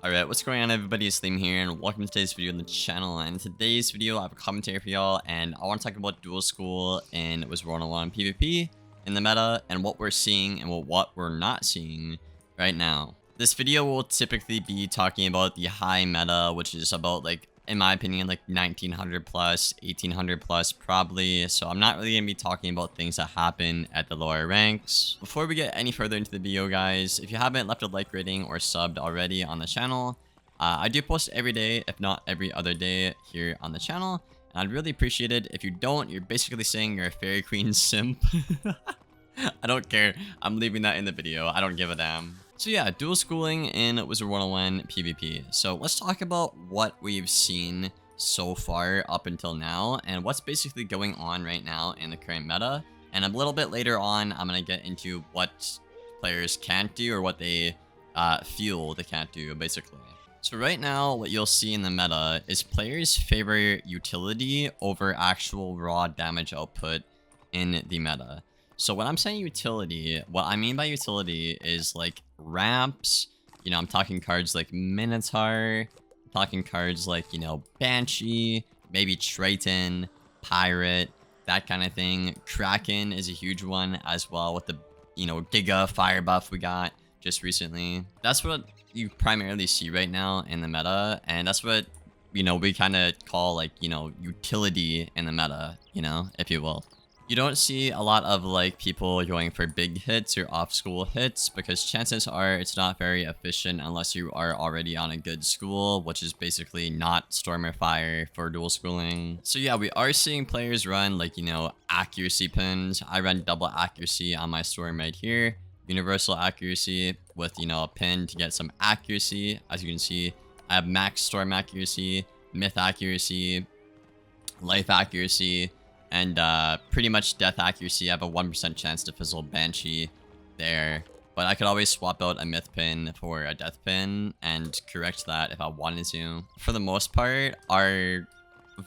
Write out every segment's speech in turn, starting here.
Alright, what's going on everybody, it's Liam here, and welcome to today's video on the channel. And in today's video, I have a commentary for y'all, and I want to talk about dual school in Wizard101 PvP, in the meta, and what we're seeing and what we're not seeing right now. This video will typically be talking about the high meta, which is about, like, in my opinion, like 1900 plus, 1800 plus probably. So I'm not really going to be talking about things that happen at the lower ranks. Before we get any further into the video, guys, if you haven't left a like rating or subbed already on the channel, I do post every day, if not every other day here on the channel. And I'd really appreciate it. If you don't, you're basically saying you're a Fairy Queen simp. I don't care. I'm leaving that in the video. I don't give a damn. So yeah, dual schooling in Wizard101 PvP. So let's talk about what we've seen so far up until now and what's basically going on right now in the current meta. And a little bit later on, I'm going to get into what players can't do or what they feel they can't do, basically. So right now, what you'll see in the meta is players favor utility over actual raw damage output in the meta. So when I'm saying utility, what I mean by utility is like ramps. You know, I'm talking cards like Minotaur, I'm talking cards like, you know, Banshee, maybe Triton, Pirate, that kind of thing. Kraken is a huge one as well with the, you know, Giga fire buff we got just recently. That's what you primarily see right now in the meta, and that's what, you know, we kind of call like, you know, utility in the meta, you know, if you will. You don't see a lot of like people going for big hits or off school hits because chances are it's not very efficient unless you are already on a good school, which is basically not Storm or Fire for dual schooling. So yeah, we are seeing players run like, you know, accuracy pins. I run double accuracy on my Storm right here. Universal accuracy with, you know, a pin to get some accuracy. As you can see, I have max Storm accuracy, myth accuracy, life accuracy, and pretty much death accuracy. I have a 1% chance to fizzle Banshee there, but I could always swap out a myth pin for a death pin and correct that if I wanted to. For the most part, are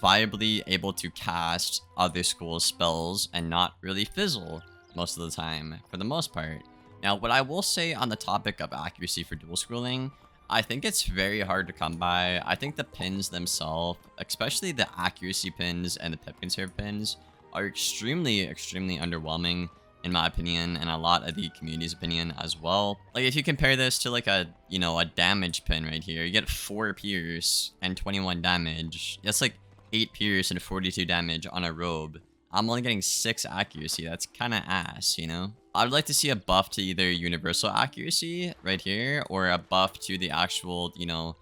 viably able to cast other school spells and not really fizzle most of the time, for the most part. Now, what I will say on the topic of accuracy for dual schooling, I think it's very hard to come by. I think the pins themselves, especially the accuracy pins and the pip conserve pins, are extremely underwhelming in my opinion, and a lot of the community's opinion as well. Like if you compare this to like a, you know, a damage pin right here, you get 4 pierce and 21 damage. That's like 8 pierce and 42 damage on a robe. I'm only getting 6 accuracy. That's kind of ass, you know? I would like to see a buff to either universal accuracy right here or a buff to the actual, you know,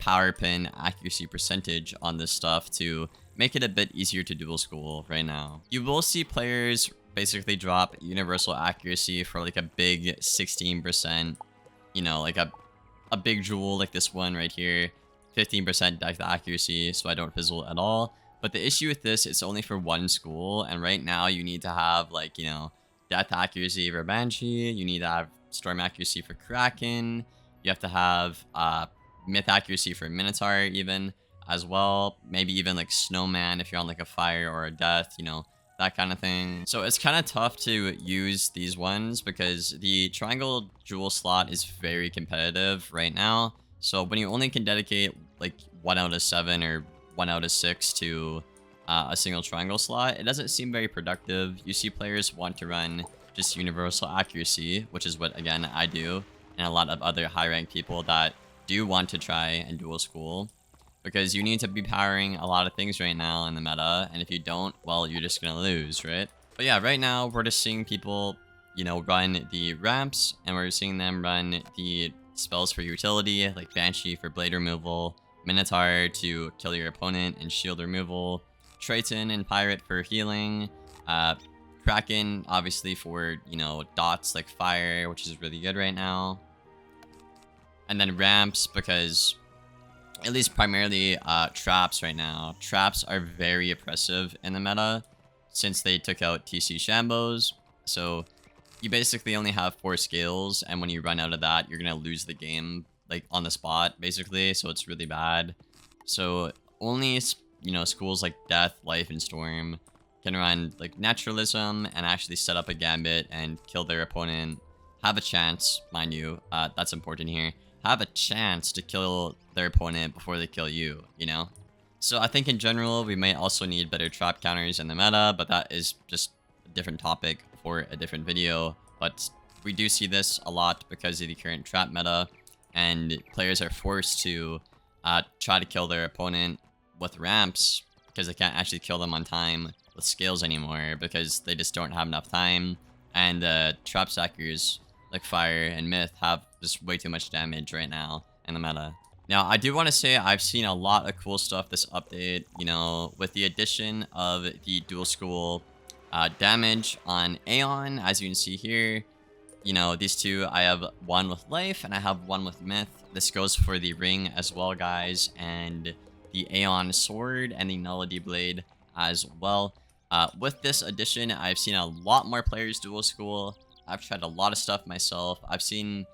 power pin accuracy percentage on this stuff to make it a bit easier to dual school right now. You will see players basically drop universal accuracy for like a big 16%, you know, like a big jewel like this one right here, 15% death accuracy, so I don't fizzle at all. But the issue with this, it's only for one school, and right now you need to have like, you know, death accuracy for Banshee, you need to have storm accuracy for Kraken, you have to have myth accuracy for Minotaur even as well, maybe even like Snowman if you're on like a fire or a death, you know, that kind of thing. So it's kind of tough to use these ones because the triangle jewel slot is very competitive right now. So when you only can dedicate like 1 out of 7 or 1 out of 6 to a single triangle slot, it doesn't seem very productive. You see players want to run just universal accuracy, which is what, again, I do, and a lot of other high rank people that do want to try and dual school, because you need to be powering a lot of things right now in the meta, and if you don't, well, you're just gonna lose, right? But yeah, right now we're just seeing people, you know, run the ramps, and we're seeing them run the spells for utility, like Banshee for blade removal, Minotaur to kill your opponent and shield removal, Triton and Pirate for healing, Kraken obviously for, you know, dots like fire, which is really good right now, and then ramps because, at least primarily, traps right now. Traps are very oppressive in the meta since they took out TC Shambos, so you basically only have 4 scales, and when you run out of that, you're gonna lose the game like on the spot basically, so it's really bad. So only, you know, schools like Death, Life, and Storm can run like Naturalism and actually set up a gambit and kill their opponent. Have a chance, mind you, that's important here. have a chance to kill their opponent before they kill you, you know? So I think in general, we might also need better trap counters in the meta, but that is just a different topic for a different video. But we do see this a lot because of the current trap meta, and players are forced to try to kill their opponent with ramps because they can't actually kill them on time with scales anymore because they just don't have enough time. And trap stackers like Fire and Myth have just way too much damage right now in the meta. Now, I do want to say I've seen a lot of cool stuff this update, you know, with the addition of the dual school damage on Aeon, as you can see here. You know, these two, I have one with Life and I have one with Myth. This goes for the Ring as well, guys, and the Aeon Sword and the Nullity Blade as well. With this addition, I've seen a lot more players dual school. I've tried a lot of stuff myself. I've seen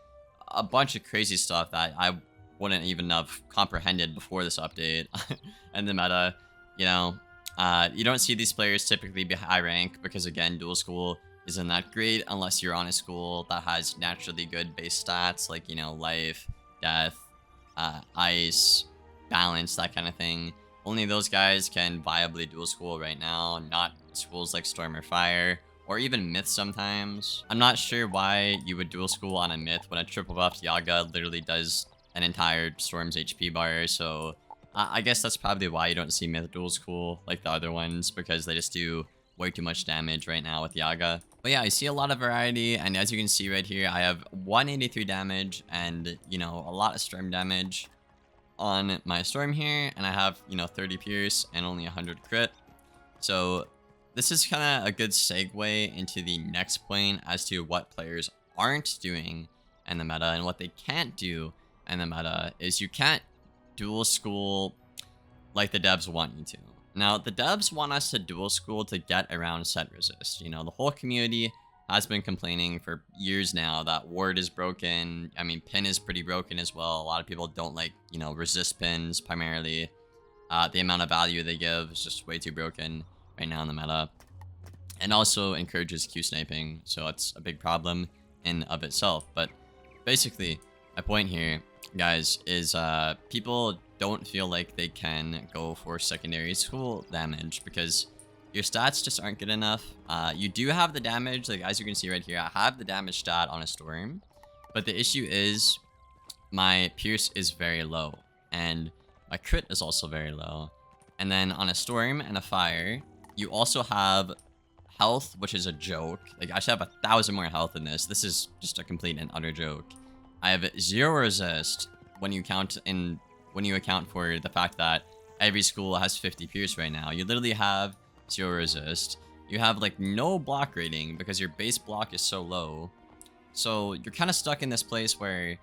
a bunch of crazy stuff that I wouldn't even have comprehended before this update and the meta. You know, you don't see these players typically be high rank because, again, dual school isn't that great unless you're on a school that has naturally good base stats like, you know, Life, Death, Ice, Balance, that kind of thing. Only those guys can viably dual school right now, not schools like Storm or Fire, or even Myth sometimes. I'm not sure why you would dual school on a Myth when a triple buffed Yaga literally does an entire Storm's HP bar, so I guess that's probably why you don't see Myth dual school like the other ones, because they just do way too much damage right now with Yaga. But yeah, I see a lot of variety, and as you can see right here, I have 183 damage and, you know, a lot of Storm damage on my Storm here, and I have, you know, 30 Pierce and only 100 crit. So this is kind of a good segue into the next point as to what players aren't doing in the meta, and what they can't do in the meta is you can't dual school like the devs want you to. Now, the devs want us to dual school to get around set resist. You know, the whole community has been complaining for years now that ward is broken. I mean, pin is pretty broken as well. A lot of people don't like, you know, resist pins primarily. The amount of value they give is just way too broken right now in the meta. And also encourages Q sniping, so it's a big problem in of itself. But basically, my point here, guys, is people don't feel like they can go for secondary school damage because your stats just aren't good enough. You do have the damage, like as you can see right here, I have the damage stat on a Storm, but the issue is my Pierce is very low and my crit is also very low. And then on a Storm and a Fire, you also have health, which is a joke. Like, I should have 1,000 more health in this. This is just a complete and utter joke. I have 0 resist when you account for the fact that every school has 50 Pierce right now. You literally have 0 resist. You have like no block rating because your base block is so low. So you're kind of stuck in this place where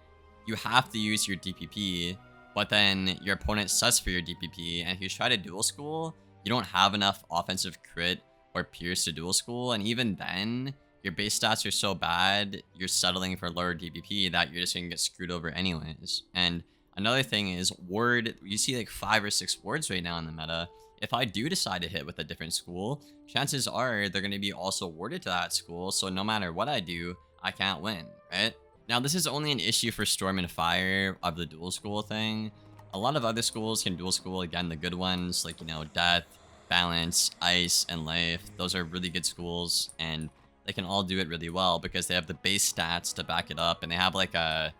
you have to use your DPP, but then your opponent sets for your DPP, and if you try to dual school, you don't have enough offensive crit or Pierce to dual school, and even then, your base stats are so bad, you're settling for lower DPP that you're just gonna get screwed over anyways. And another thing is ward. You see like 5 or 6 wards right now in the meta. If I do decide to hit with a different school, chances are they're going to be also warded to that school, so no matter what I do, I can't win, right? Now, this is only an issue for Storm and Fire of the dual school thing. A lot of other schools can dual school, again, the good ones, like, you know, Death, Balance, Ice, and Life. Those are really good schools, and they can all do it really well because they have the base stats to back it up, and they have like a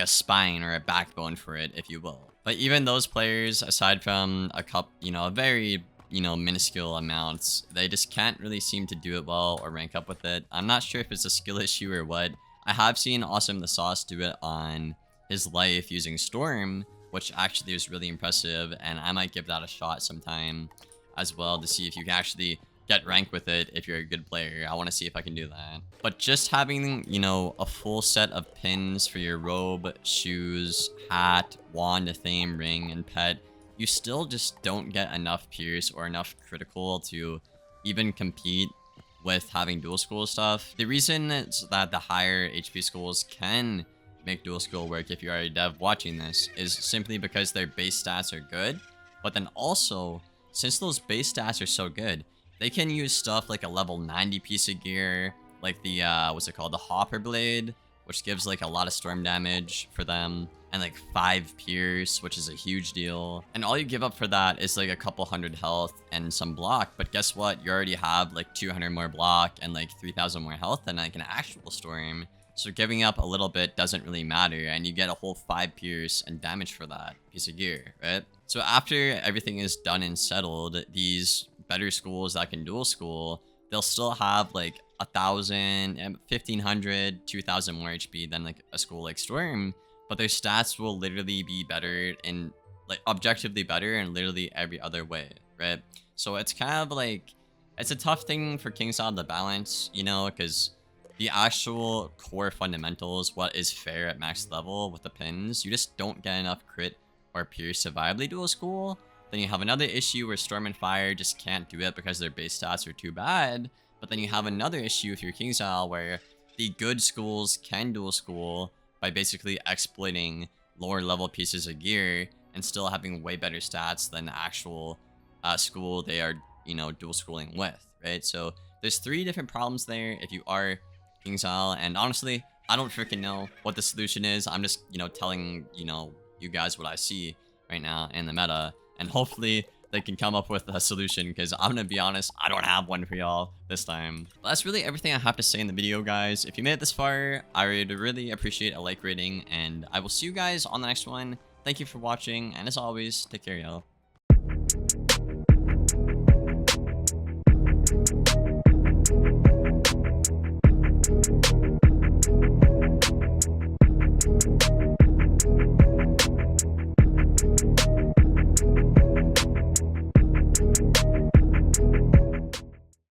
spine or a backbone for it, if you will. But even those players, aside from a couple, you know, a very, you know, minuscule amounts, they just can't really seem to do it well or rank up with it. I'm not sure if it's a skill issue or what. I have seen Awesome the Sauce do it on his Life using Storm, which actually was really impressive, and I might give that a shot sometime as well to see if you can actually get rank with it if you're a good player. I want to see if I can do that. But just having, you know, a full set of pins for your robe, shoes, hat, wand, theme, ring, and pet, you still just don't get enough Pierce or enough critical to even compete with having dual school stuff. The reason is that the higher HP schools can make dual school work if you are a dev watching this is simply because their base stats are good, but then also, since those base stats are so good, they can use stuff like a level 90 piece of gear, like the, what's it called? The Hopper Blade, which gives like a lot of storm damage for them, and like 5 pierce, which is a huge deal. And all you give up for that is like a couple hundred health and some block. But guess what? You already have like 200 more block and like 3,000 more health than like an actual storm. So giving up a little bit doesn't really matter, and you get a whole 5 pierce and damage for that piece of gear, right? So after everything is done and settled, these better schools that can dual school, they'll still have like 1,000, 1,500, 2,000 more HP than like a school like Storm, but their stats will literally be better in like objectively better in literally every other way, right? So it's kind of like, it's a tough thing for KingsIsle to balance, you know, because the actual core fundamentals, what is fair at max level with the pins, you just don't get enough crit or pierce to viably dual school. Then you have another issue where Storm and Fire just can't do it because their base stats are too bad. But then you have another issue with your KingsIsle where the good schools can dual school by basically exploiting lower level pieces of gear and still having way better stats than the actual school they are, you know, dual schooling with, right? So there's 3 different problems there if you are KingsIsle, and honestly, I don't freaking know what the solution is. I'm just, you know, telling, you know, you guys what I see right now in the meta, and hopefully they can come up with a solution, because I'm gonna be honest, I don't have one for y'all this time. But that's really everything I have to say in the video, guys. If you made it this far, I would really appreciate a like rating, and I will see you guys on the next one. Thank you for watching, and as always, take care, y'all.